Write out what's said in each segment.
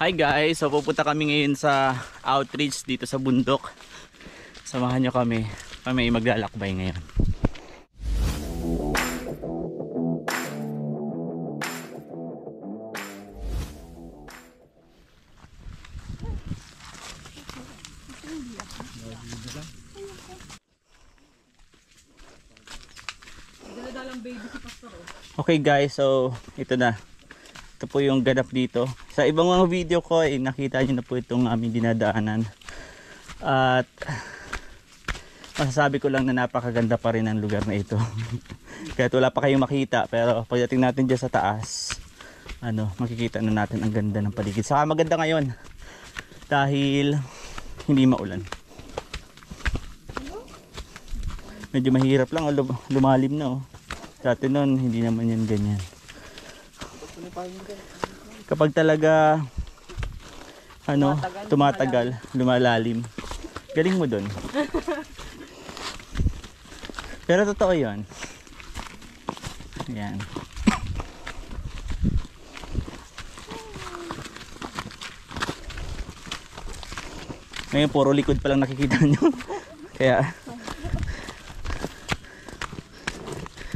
Hi guys, so pupunta kami ngayon sa outreach dito sa bundok. Samahan nyo kami. Kami maglalakbay ngayon. Okay guys, so ito na. Ito po yung ganap dito. Sa ibang mga video ko ay nakita nyo na po itong aming dinadaanan. At masasabi ko lang na napakaganda pa rin ang lugar na ito. Kahit wala pa kayong makita, pero pagdating natin dyan sa taas, makikita na natin ang ganda ng paligid. Saka maganda ngayon dahil hindi maulan. Medyo mahirap lang, lumalim na. Dati nun hindi naman yan ganyan. Kapag talaga tumatagal, lumalalim. Galing mo dun. Pero totoo 'yon. Yan. Ngayon puro likod pa lang nakikita nyo. Kaya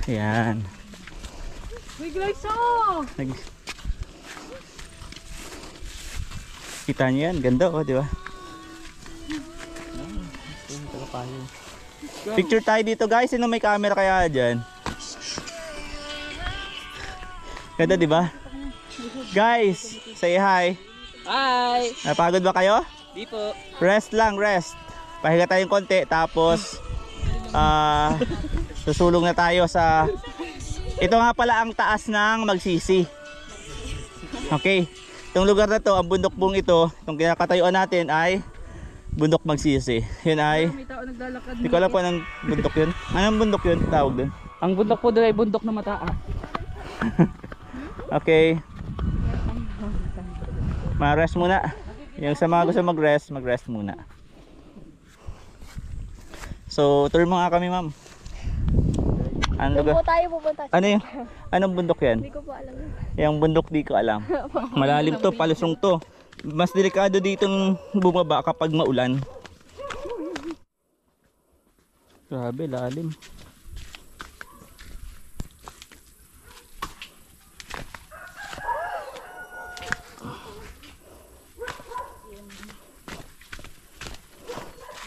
yan. Big lights Kita nyo yan, ganda di ba? Picture tayo dito guys, sino may camera kaya dyan? Ganda di ba? Guys, say hi. Hi. Napagod ba kayo? Di po. Rest lang, rest. Pahinga tayong konti, tapos susulong na tayo sa... Ito nga pala ang taas ng Magsisi. Okay. Itong lugar na to, ang bundok pong ito, itong kinakatayuan natin ay Bundok Magsisi. Yun ay... May tao naglalakad. Hindi ko alam po anong bundok yun. Anong bundok yun? Tawag dun. Ang bundok po doon ay bundok na mataas. Okay. Ma-rest muna. Yung sa mga gusto mag-rest muna. So, tour mo nga kami, ma'am. Ano lugar? Tayo pupunta. Ano yung? Anong bundok yan? Hindi ko po alam. Yung bundok di ko alam. Malalim to, palusong to. Mas delikado ditong bumaba kapag maulan. Grabe, lalim.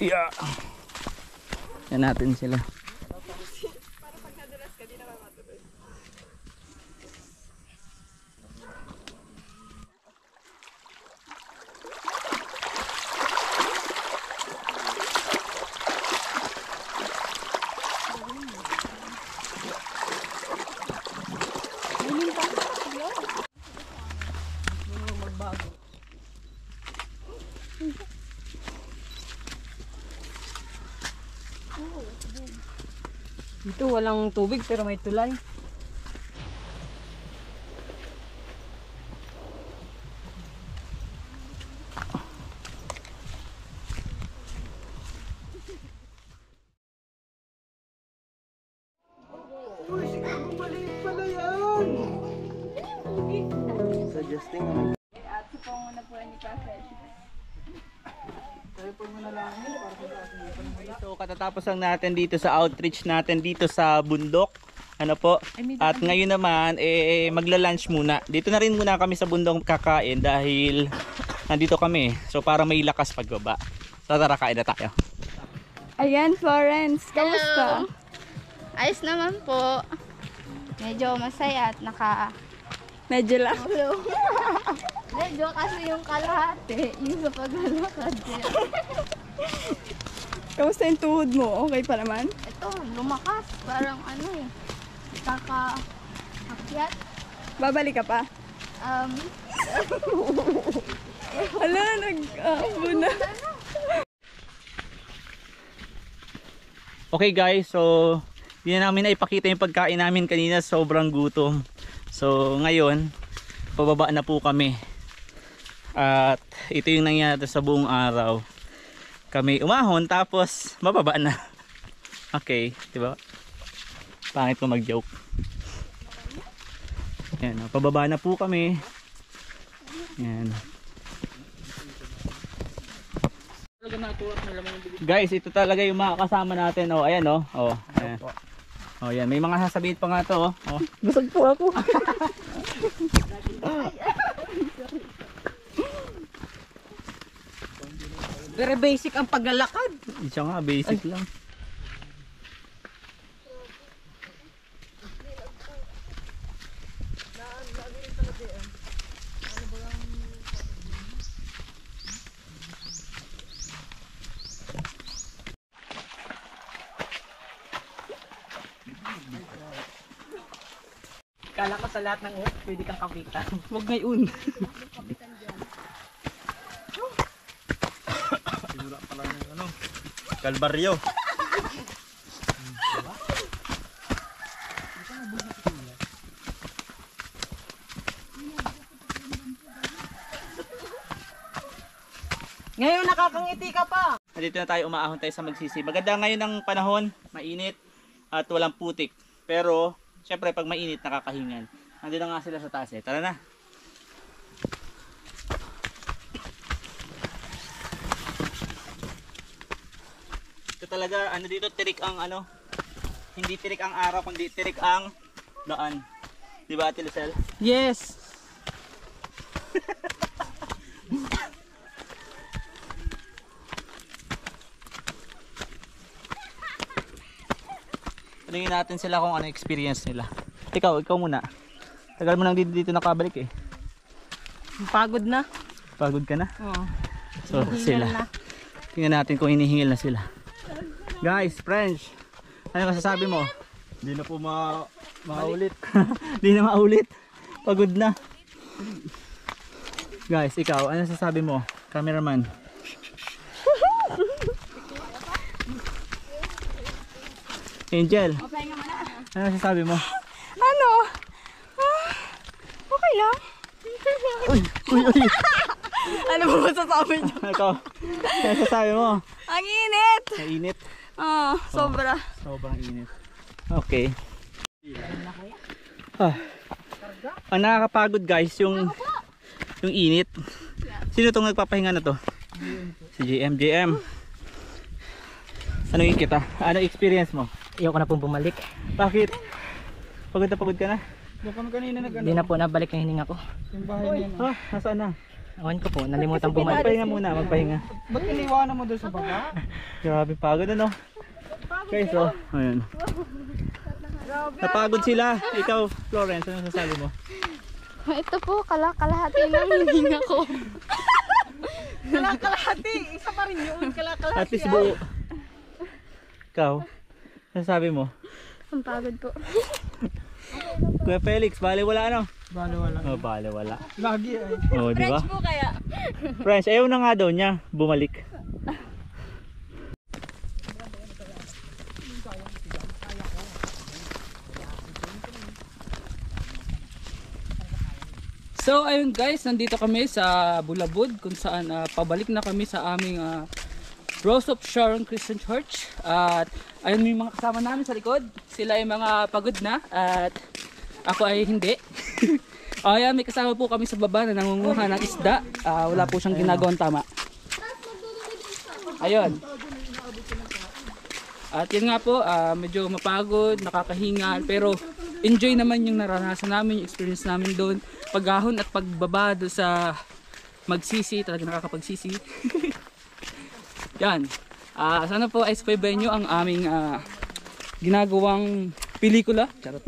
Yeah. Yan natin sila. Dito walang tubig pero may tulay. Suggesting At supong muna po ni Prophet. So katatapos lang natin dito sa outreach natin dito sa bundok. Ano po? At ngayon naman magla-lunch muna. Dito na rin muna kami sa bundok kakain dahil nandito kami. So para may lakas pagbaba. So tara, kain na tayo. Ayan, Florence. Kamusta? Ayos naman po. Medyo masaya at Medyo lang. Medyo kasi yung kalahati, yung sa paglalakad. Kamusta yung tuhod mo? Okay pa naman? Ito, lumakas. Parang kaka-akyat. Babalik ka pa? Ala, nag-aabo na. Okay guys, so hindi na namin naipakita yung pagkain namin kanina, sobrang gutom. So ngayon, pababa na po kami. At ito yung nangyari sa buong araw. Kami umahon tapos mababa na. Okay, di ba? Pangit ko mag-joke. Yan, pababa na po kami. Yan. talaga natuwa na laman yung bibig. Guys, ito talaga yung mga kasama natin. Oh, ayan oh. Oh, ayan. Oh, yan. May mga sasabihin pa nga to, oh. Oh. Busog po ako. Very basic ang paglalakad. Isa nga, basic lang. Kala ko sa lahat ng oras, pwede kang kapitan. Huwag ngayon. Kalbaryo. Ngayon nakakangiti ka pa. Dito na tayo, umaahon tayo sa Magsisi. Maganda ngayon ang panahon, mainit at walang putik. Pero, syempre pag mainit, nakakahingan. Nandito na nga sila sa taas eh. Tara na. Ito talaga, ano dito, tirik ang ano, hindi tirik ang araw, kundi tirik ang daan. Di ba, Ate Lucel? Yes. Tanungin natin sila kung ano experience nila. Ikaw muna. Tagal mo nang dito nakabalik eh. Pagod na. Pagod ka na? Oo. So, sila. Tingnan natin kung hinihingil na sila. Guys, French, ano masasabi mo? Hindi na po maulit. Hindi na maulit. Pagod na. Guys, ikaw, ano masasabi mo? Cameraman. Angel, ano masasabi mo? Ano? Okay lang. Uy! Ano ba masasabi niyo? Ito, ano masasabi mo? Ang init! Mainit. Sobra. Sobrang init. Okay. Ang nakakapagod guys, yung init. Sino tong nagpapahinga na to? Si JM. Ano yung kita? Ano experience mo? Ayoko na pong bumalik. Bakit? Pagod na pagod ka na? Doon kami kanina Hindi na po nabalik yung hininga ko. yung bahay niya. Nasaan na? Awan ko po, nalimutan bumalik. Magpahinga muna, magpahinga. Ba't iniwanan mo doon sa baba? Grabe pagod ano? Guys, oh. Ayun. Napagod sila. Ikaw, Florence, ano sasabi mo? Ito po, kalahati ng hininga ko. Kalakalahati! Isa pa rin yun. Kalakalahati. At least buo. Ikaw, ano sasabi mo? Ang pagod po. Kuya Felix, bale wala ano? Bale wala. Oh, bale wala. Lagi ay. Oh, di ba? Po kaya? Friends, ayaw na nga daw niya bumalik. So ayun guys, nandito kami sa Bulabud kung saan pabalik na kami sa aming Rose of Sharon Christian Church. At ayun, may mga kasama namin sa likod. Sila ay mga pagod na at ako ay hindi. Ayan, may kasama po kami sa baba na nangunguha ng isda. Wala po siyang ginagawang tama. Ayun. At yun nga po, medyo mapagod, nakakahingal, pero enjoy naman yung naranasan namin, yung experience namin doon. Paghahon at pagbaba doon sa Magsisi, talaga nakakapagsisi. Yan. Sana po ay subaybayan nyo ang aming ginagawang pelikula. Charot.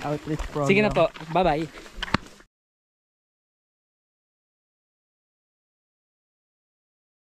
Outreach program. Sige na po. Bye-bye.